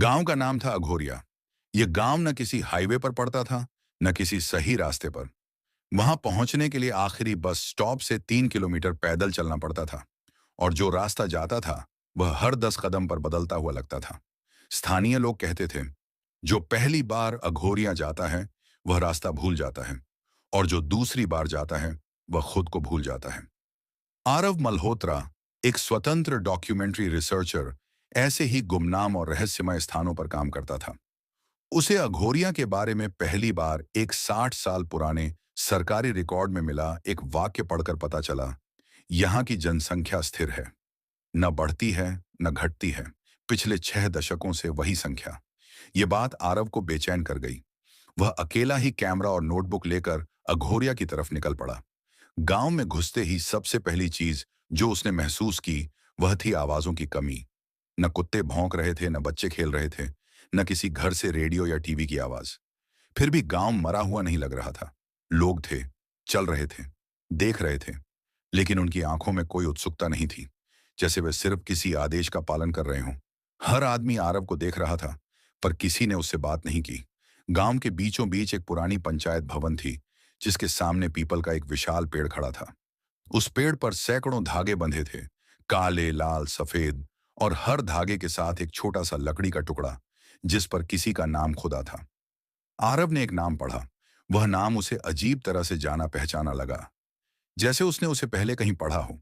गांव का नाम था अघोरिया। यह गांव न किसी हाईवे पर पड़ता था, न किसी सही रास्ते पर। वहां पहुंचने के लिए आखिरी बस स्टॉप से 3 किलोमीटर पैदल चलना पड़ता था, और जो रास्ता जाता था वह हर 10 कदम पर बदलता हुआ लगता था। स्थानीय लोग कहते थे, जो पहली बार अघोरिया जाता है वह रास्ता भूल जाता है, और जो दूसरी बार जाता है वह खुद को भूल जाता है। आरव मल्होत्रा, एक स्वतंत्र डॉक्यूमेंट्री रिसर्चर, ऐसे ही गुमनाम और रहस्यमय स्थानों पर काम करता था। उसे अघोरिया के बारे में पहली बार एक 60 साल पुराने सरकारी रिकॉर्ड में मिला एक वाक्य पढ़कर पता चला, यहाँ की जनसंख्या स्थिर है, न बढ़ती है न घटती है। पिछले 6 दशकों से वही संख्या। ये बात आरव को बेचैन कर गई। वह अकेला ही कैमरा और नोटबुक लेकर अघोरिया की तरफ निकल पड़ा। गांव में घुसते ही सबसे पहली चीज जो उसने महसूस की वह थी आवाजों की कमी। न कुत्ते भौंक रहे थे, न बच्चे खेल रहे थे, न किसी घर से रेडियो या टीवी की आवाज। फिर भी गांव मरा हुआ नहीं लग रहा था। लोग थे, चल रहे थे, देख रहे थे, लेकिन उनकी आंखों में कोई उत्सुकता नहीं थी, जैसे वे सिर्फ किसी आदेश का पालन कर रहे हों। हर आदमी आरव को देख रहा था, पर किसी ने उससे बात नहीं की। गांव के बीचों बीच एक पुरानी पंचायत भवन थी, जिसके सामने पीपल का एक विशाल पेड़ खड़ा था। उस पेड़ पर सैकड़ों धागे बंधे थे, काले, लाल, सफेद, और हर धागे के साथ एक छोटा सा लकड़ी का टुकड़ा, जिस पर किसी का नाम खुदा था। आरव ने एक नाम पढ़ा। वह नाम उसे अजीब तरह से जाना पहचाना लगा, जैसे उसने उसे पहले कहीं पढ़ा हो।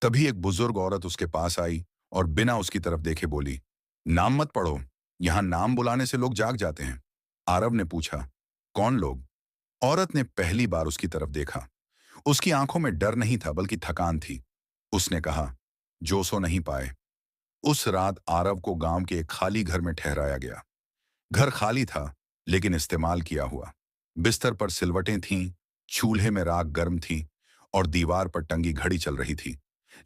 तभी एक बुजुर्ग औरत उसके पास आई और बिना उसकी तरफ देखे बोली, नाम मत पढ़ो, यहां नाम बुलाने से लोग जाग जाते हैं। आरव ने पूछा, कौन लोग? औरत ने पहली बार उसकी तरफ देखा। उसकी आंखों में डर नहीं था, बल्कि थकान थी। उसने कहा, जो सो नहीं पाए। उस रात आरव को गांव के एक खाली घर में ठहराया गया। घर खाली था, लेकिन इस्तेमाल किया हुआ। बिस्तर पर सिलवटें थीं, चूल्हे में राख गर्म थी, और दीवार पर टंगी घड़ी चल रही थी।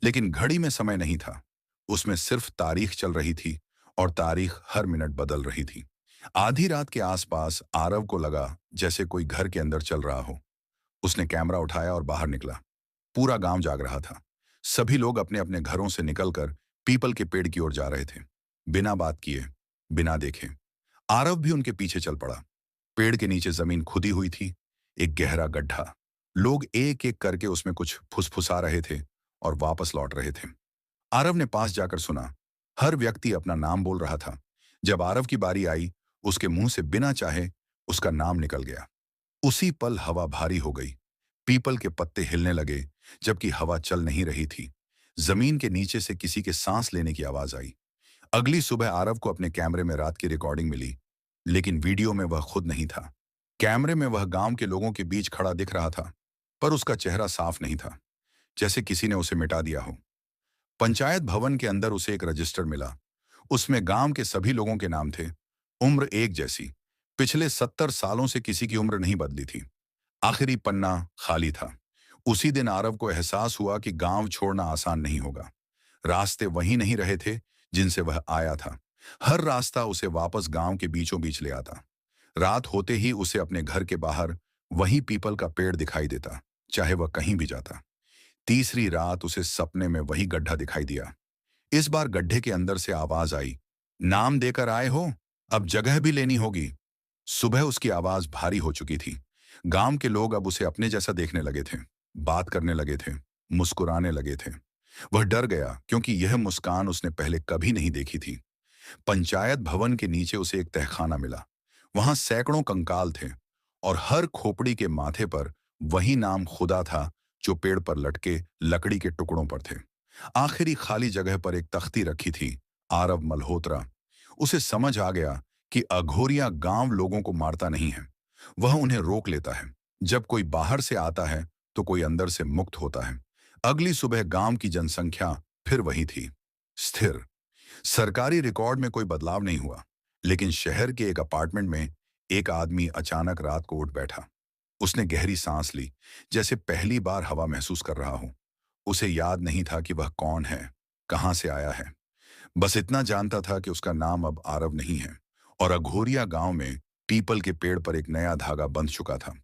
लेकिन घड़ी में समय नहीं था, उसमें सिर्फ तारीख चल रही थी, और तारीख हर मिनट बदल रही थी। आधी रात के आसपास आरव को लगा जैसे कोई घर के अंदर चल रहा हो। उसने कैमरा उठाया और बाहर निकला। पूरा गांव जाग रहा था। सभी लोग अपने अपने घरों से निकलकर पीपल के पेड़ की ओर जा रहे थे, बिना बात किए, बिना देखे। आरव भी उनके पीछे चल पड़ा। पेड़ के नीचे जमीन खुदी हुई थी, एक गहरा गड्ढा। लोग एक एक करके उसमें कुछ फुसफुसा रहे थे और वापस लौट रहे थे। आरव ने पास जाकर सुना। हर व्यक्ति अपना नाम बोल रहा था। जब आरव की बारी आई, उसके मुंह से बिना चाहे उसका नाम निकल गया। उसी पल हवा भारी हो गई। पीपल के पत्ते हिलने लगे, जबकि हवा चल नहीं रही थी। जमीन के नीचे से किसी के सांस लेने की आवाज आई। अगली सुबह आरव को अपने कैमरे में रात की रिकॉर्डिंग मिली, लेकिन वीडियो में वह खुद नहीं था। कैमरे में वह गांव के लोगों के बीच खड़ा दिख रहा था, पर उसका चेहरा साफ नहीं था, जैसे किसी ने उसे मिटा दिया हो। पंचायत भवन के अंदर उसे एक रजिस्टर मिला। उसमें गांव के सभी लोगों के नाम थे, उम्र एक जैसी। पिछले 70 सालों से किसी की उम्र नहीं बदली थी। आखिरी पन्ना खाली था। उसी दिन आरव को एहसास हुआ कि गांव छोड़ना आसान नहीं होगा। रास्ते वही नहीं रहे थे जिनसे वह आया था। हर रास्ता उसे वापस गांव के बीचों बीच ले आता। रात होते ही उसे अपने घर के बाहर वही पीपल का पेड़ दिखाई देता, चाहे वह कहीं भी जाता। तीसरी रात उसे सपने में वही गड्ढा दिखाई दिया। इस बार गड्ढे के अंदर से आवाज आई, नाम देकर आए हो, अब जगह भी लेनी होगी। सुबह उसकी आवाज भारी हो चुकी थी। गांव के लोग अब उसे अपने जैसा देखने लगे थे, बात करने लगे थे, मुस्कुराने लगे थे। वह डर गया, क्योंकि यह मुस्कान उसने पहले कभी नहीं देखी थी। पंचायत भवन के नीचे उसे एक तहखाना मिला। वहां सैकड़ों कंकाल थे, और हर खोपड़ी के माथे पर वही नाम खुदा था जो पेड़ पर लटके लकड़ी के टुकड़ों पर थे। आखिरी खाली जगह पर एक तख्ती रखी थी, आरव मल्होत्रा। उसे समझ आ गया कि अघोरिया गांव लोगों को मारता नहीं है, वह उन्हें रोक लेता है। जब कोई बाहर से आता है तो कोई अंदर से मुक्त होता है। अगली सुबह गांव की जनसंख्या फिर वही थी, स्थिर। सरकारी रिकॉर्ड में कोई बदलाव नहीं हुआ, लेकिन शहर के एक अपार्टमेंट में एक आदमी अचानक रात को उठ बैठा। उसने गहरी सांस ली, जैसे पहली बार हवा महसूस कर रहा हो। उसे याद नहीं था कि वह कौन है, कहां से आया है। बस इतना जानता था कि उसका नाम अब आरव नहीं है, और अघोरिया गांव में पीपल के पेड़ पर एक नया धागा बंध चुका था।